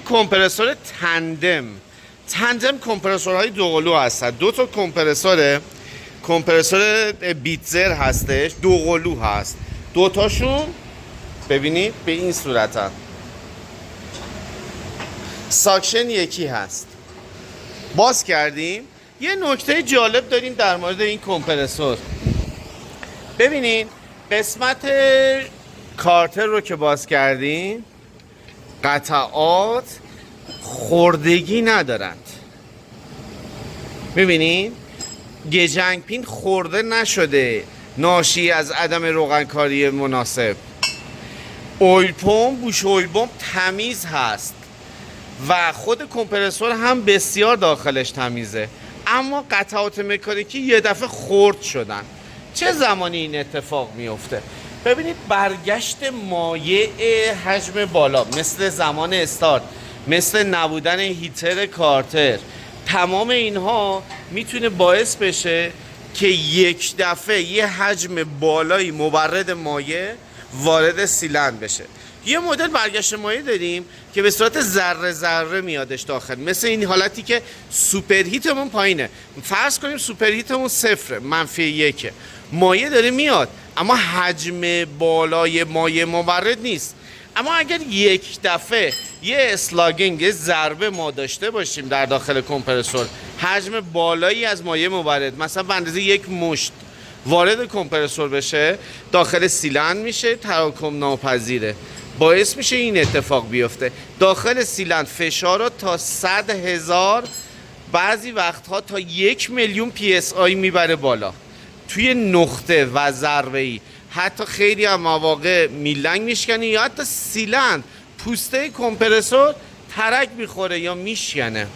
کمپرسور تندم کمپرسورهای دوقلو هستن. دو تا کمپرسور بیتزر هستش، دوقلو هست. دوتاشون ببینید به این صورتن. ساکشن یکی هست. باز کردیم. یه نکته جالب داریم در مورد این کمپرسور. ببینید قسمت کارتر رو که باز کردیم قطعات خوردگی ندارند. ببینید گجنگ پین خورده نشده ناشی از عدم روغنکاری مناسب. اویل پمپ بوش اویل پمپ تمیز هست و خود کمپرسور هم بسیار داخلش تمیزه، اما قطعات مکانیکی یه دفعه خرد شدن. چه زمانی این اتفاق میفته؟ ببینید برگشت مایع حجم بالا مثل زمان استارت، مثل نبودن هیتر کارتر، تمام اینها میتونه باعث بشه که یک دفعه یه حجم بالایی مبرد مایع وارد سیلندر بشه. یه مدل برگشت مایع داریم که به صورت ذره ذره میادش داخل، مثل این حالتی که سوپر هیتمون پایینه. فرض کنیم سوپر هیتمون صفره، -1، مایع داره میاد اما حجم بالای مایع مبرد نیست. اما اگر یک دفعه یه اسلاگینگ، یه ضربه ما داشته باشیم در داخل کمپرسور، حجم بالایی از مایع مبرد مثلا به اندازه یک مشت وارد کمپرسور بشه، داخل سیلندر میشه تراکم ناپذیره، باعث میشه این اتفاق بیفته. داخل سیلندر فشار رو تا 100,000 بعضی وقتها تا 1,000,000 PSI میبره بالا توی نقطه و ضربه ای. حتی خیلی هم مواقع میلنگ میشکنه یا حتی سیلندر پوسته کمپرسور ترک میخوره یا میشکنه.